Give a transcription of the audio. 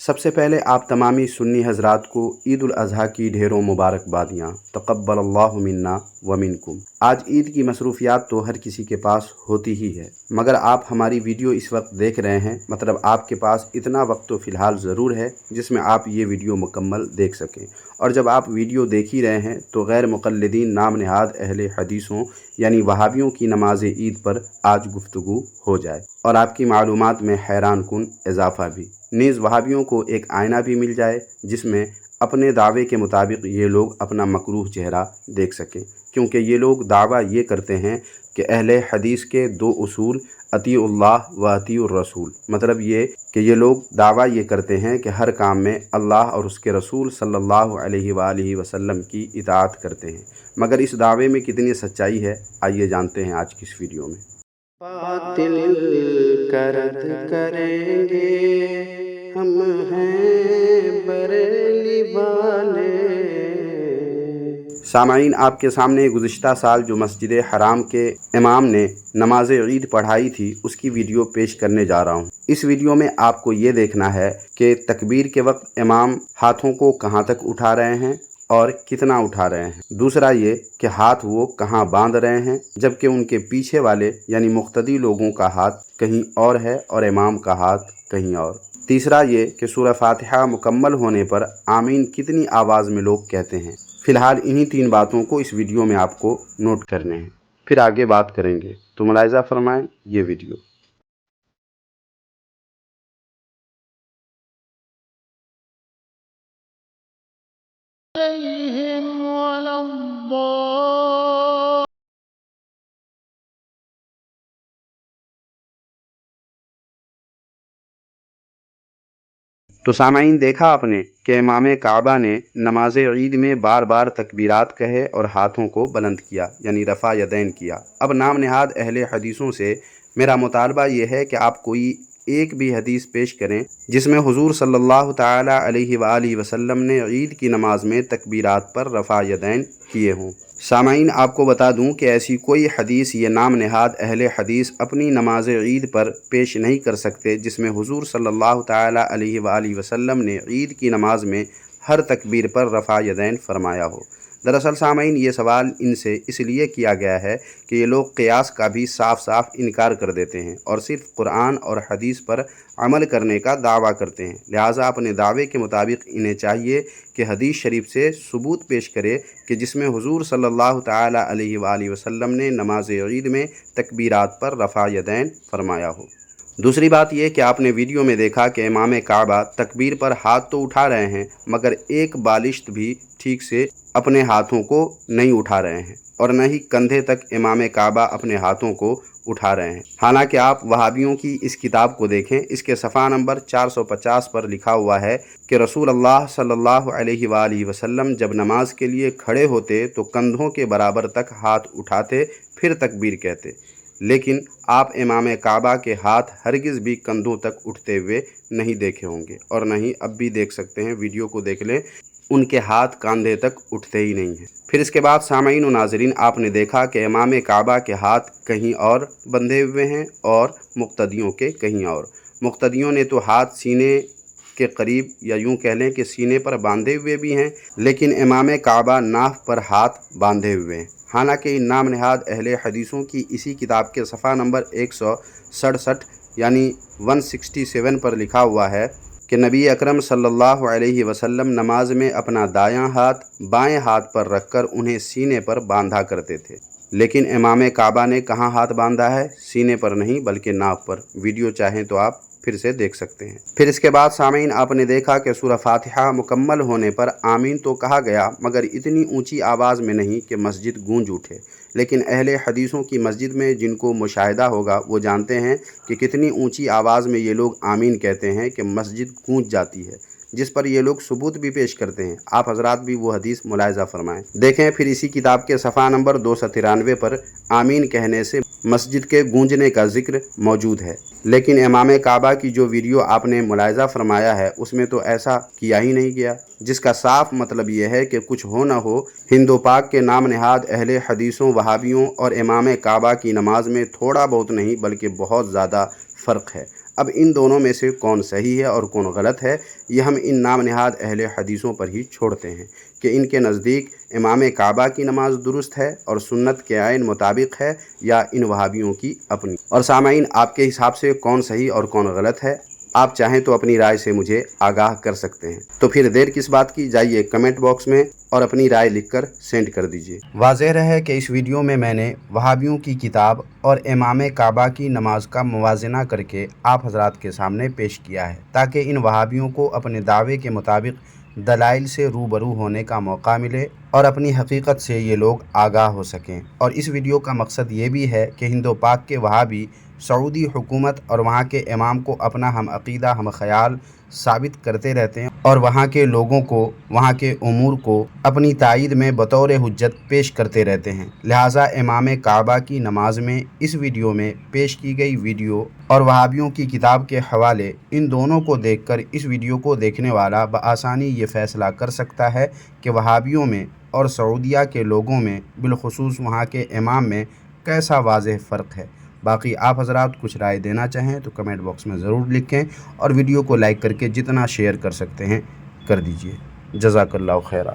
سب سے پہلے آپ تمامی سنی حضرات کو عید الاضحیٰ کی ڈھیروں مبارکبادیاں۔ تقبل اللہ منا ومنکم۔ آج عید کی مصروفیات تو ہر کسی کے پاس ہوتی ہی ہے، مگر آپ ہماری ویڈیو اس وقت دیکھ رہے ہیں، مطلب آپ کے پاس اتنا وقت تو فی الحال ضرور ہے جس میں آپ یہ ویڈیو مکمل دیکھ سکیں۔ اور جب آپ ویڈیو دیکھ ہی رہے ہیں تو غیر مقلدین نام نہاد اہل حدیثوں یعنی وہابیوں کی نماز عید پر آج گفتگو ہو جائے اور آپ کی معلومات میں حیران کن اضافہ بھی، نیز وہابیوں کو ایک آئینہ بھی مل جائے جس میں اپنے دعوے کے مطابق یہ لوگ اپنا مکروہ چہرہ دیکھ سکیں، کیونکہ یہ لوگ دعویٰ یہ کرتے ہیں کہ اہل حدیث کے دو اصول اطیع اللہ و اطیع الرسول، مطلب یہ کہ یہ لوگ دعویٰ یہ کرتے ہیں کہ ہر کام میں اللہ اور اس کے رسول صلی اللہ علیہ وآلہ وسلم کی اطاعت کرتے ہیں، مگر اس دعوے میں کتنی سچائی ہے آئیے جانتے ہیں آج کی اس ویڈیو میں۔ باطل کا رد کریں گے ہم ہیں بریلی والے۔ سامعین، آپ کے سامنے گزشتہ سال جو مسجد حرام کے امام نے نماز عید پڑھائی تھی اس کی ویڈیو پیش کرنے جا رہا ہوں۔ اس ویڈیو میں آپ کو یہ دیکھنا ہے کہ تکبیر کے وقت امام ہاتھوں کو کہاں تک اٹھا رہے ہیں اور کتنا اٹھا رہے ہیں، دوسرا یہ کہ ہاتھ وہ کہاں باندھ رہے ہیں جبکہ ان کے پیچھے والے یعنی مقتدی لوگوں کا ہاتھ کہیں اور ہے اور امام کا ہاتھ کہیں اور، تیسرا یہ کہ سورہ فاتحہ مکمل ہونے پر آمین کتنی آواز میں لوگ کہتے ہیں۔ فی الحال انہی تین باتوں کو اس ویڈیو میں آپ کو نوٹ کرنے ہیں، پھر آگے بات کریں گے، تو ملاحظہ فرمائیں یہ ویڈیو۔ تو سامعین، دیکھا آپ نے کہ امام کعبہ نے نماز عید میں بار بار تکبیرات کہے اور ہاتھوں کو بلند کیا یعنی رفع یدین کیا۔ اب نام نہاد اہل حدیثوں سے میرا مطالبہ یہ ہے کہ آپ کوئی ایک بھی حدیث پیش کریں جس میں حضور صلی اللہ تعالیٰ علیہ وآلہ وسلم نے عید کی نماز میں تکبیرات پر رفع یدین کیے ہوں۔ سامعین، آپ کو بتا دوں کہ ایسی کوئی حدیث یہ نام نہاد اہل حدیث اپنی نماز عید پر پیش نہیں کر سکتے جس میں حضور صلی اللہ تعالیٰ علیہ وآلہ وسلم نے عید کی نماز میں ہر تکبیر پر رفع یدین فرمایا ہو۔ دراصل سامعین، یہ سوال ان سے اس لیے کیا گیا ہے کہ یہ لوگ قیاس کا بھی صاف صاف انکار کر دیتے ہیں اور صرف قرآن اور حدیث پر عمل کرنے کا دعویٰ کرتے ہیں، لہٰذا اپنے دعوے کے مطابق انہیں چاہیے کہ حدیث شریف سے ثبوت پیش کرے کہ جس میں حضور صلی اللہ تعالیٰ علیہ وآلہ وسلم نے نماز عید میں تکبیرات پر رفع یدین فرمایا ہو۔ دوسری بات یہ کہ آپ نے ویڈیو میں دیکھا کہ امام کعبہ تکبیر پر ہاتھ تو اٹھا رہے ہیں مگر ایک بالشت بھی ٹھیک سے اپنے ہاتھوں کو نہیں اٹھا رہے ہیں اور نہ ہی کندھے تک امام کعبہ اپنے ہاتھوں کو اٹھا رہے ہیں، حالانکہ آپ وہابیوں کی اس کتاب کو دیکھیں، اس کے صفحہ نمبر 450 پر لکھا ہوا ہے کہ رسول اللہ صلی اللہ علیہ وآلہ وسلم جب نماز کے لیے کھڑے ہوتے تو کندھوں کے برابر تک ہاتھ اٹھاتے پھر تکبیر کہتے، لیکن آپ امام کعبہ کے ہاتھ ہرگز بھی کندھوں تک اٹھتے ہوئے نہیں دیکھے ہوں گے اور نہ ہی اب بھی دیکھ سکتے ہیں، ویڈیو کو دیکھ لیں، ان کے ہاتھ کاندھے تک اٹھتے ہی نہیں ہیں۔ پھر اس کے بعد سامعین و ناظرین، آپ نے دیکھا کہ امام کعبہ کے ہاتھ کہیں اور بندھے ہوئے ہیں اور مقتدیوں کے کہیں اور۔ مقتدیوں نے تو ہاتھ سینے کے قریب یا یوں کہہ لیں کہ سینے پر باندھے ہوئے بھی ہیں، لیکن امام کعبہ ناف پر ہاتھ باندھے ہوئے ہیں، حالانکہ ان نام نہاد اہل حدیثوں کی اسی کتاب کے صفحہ نمبر 167 یعنی 167 پر لکھا ہوا ہے کہ نبی اکرم صلی اللہ علیہ وسلم نماز میں اپنا دایاں ہاتھ بائیں ہاتھ پر رکھ کر انہیں سینے پر باندھا کرتے تھے، لیکن امام کعبہ نے کہاں ہاتھ باندھا ہے؟ سینے پر نہیں بلکہ ناف پر۔ ویڈیو چاہیں تو آپ پھر سے دیکھ سکتے ہیں۔ پھر اس کے بعد سامعین، آپ نے دیکھا کہ سورہ فاتحہ مکمل ہونے پر آمین تو کہا گیا مگر اتنی اونچی آواز میں نہیں کہ مسجد گونج اٹھے، لیکن اہل حدیثوں کی مسجد میں جن کو مشاہدہ ہوگا وہ جانتے ہیں کہ کتنی اونچی آواز میں یہ لوگ آمین کہتے ہیں کہ مسجد گونج جاتی ہے، جس پر یہ لوگ ثبوت بھی پیش کرتے ہیں۔ آپ حضرات بھی وہ حدیث ملاحظہ فرمائیں، دیکھیں پھر اسی کتاب کے صفحہ نمبر 293 پر آمین کہنے سے مسجد کے گونجنے کا ذکر موجود ہے، لیکن امام کعبہ کی جو ویڈیو آپ نے ملاحظہ فرمایا ہے اس میں تو ایسا کیا ہی نہیں گیا، جس کا صاف مطلب یہ ہے کہ کچھ ہو نہ ہو ہند و پاک کے نام نہاد اہل حدیثوں، وہابیوں اور امام کعبہ کی نماز میں تھوڑا بہت نہیں بلکہ بہت زیادہ فرق ہے۔ اب ان دونوں میں سے کون صحیح ہے اور کون غلط ہے، یہ ہم ان نام نہاد اہل حدیثوں پر ہی چھوڑتے ہیں کہ ان کے نزدیک امام کعبہ کی نماز درست ہے اور سنت کے عین مطابق ہے یا ان وہابیوں کی اپنی۔ اور سامعین، آپ کے حساب سے کون صحیح اور کون غلط ہے؟ آپ چاہیں تو اپنی رائے سے مجھے آگاہ کر سکتے ہیں۔ تو پھر دیر کس بات کی، جائیے کمنٹ باکس میں اور اپنی رائے لکھ کر سینڈ کر دیجیے۔ واضح رہے کہ اس ویڈیو میں نے وہابیوں کی کتاب اور امام کعبہ کی نماز کا موازنہ کر کے آپ حضرات کے سامنے پیش کیا ہے تاکہ ان وہابیوں کو اپنے دعوے کے مطابق دلائل سے روبرو ہونے کا موقع ملے اور اپنی حقیقت سے یہ لوگ آگاہ ہو سکیں۔ اور اس ویڈیو کا مقصد یہ بھی ہے کہ ہند و پاک کے وہابی سعودی حکومت اور وہاں کے امام کو اپنا ہم عقیدہ ہم خیال ثابت کرتے رہتے ہیں اور وہاں کے لوگوں کو وہاں کے امور کو اپنی تائید میں بطور حجت پیش کرتے رہتے ہیں۔ لہٰذا امام کعبہ کی نماز میں اس ویڈیو میں پیش کی گئی ویڈیو اور وہابیوں کی کتاب کے حوالے ان دونوں کو دیکھ کر اس ویڈیو کو دیکھنے والا بآسانی یہ فیصلہ کر سکتا ہے کہ وہابیوں میں اور سعودیہ کے لوگوں میں بالخصوص وہاں کے امام میں کیسا واضح فرق ہے۔ باقی آپ حضرات کچھ رائے دینا چاہیں تو کمنٹ باکس میں ضرور لکھیں اور ویڈیو کو لائک کر کے جتنا شیئر کر سکتے ہیں کر دیجیے۔ جزاک اللہ خیرہ۔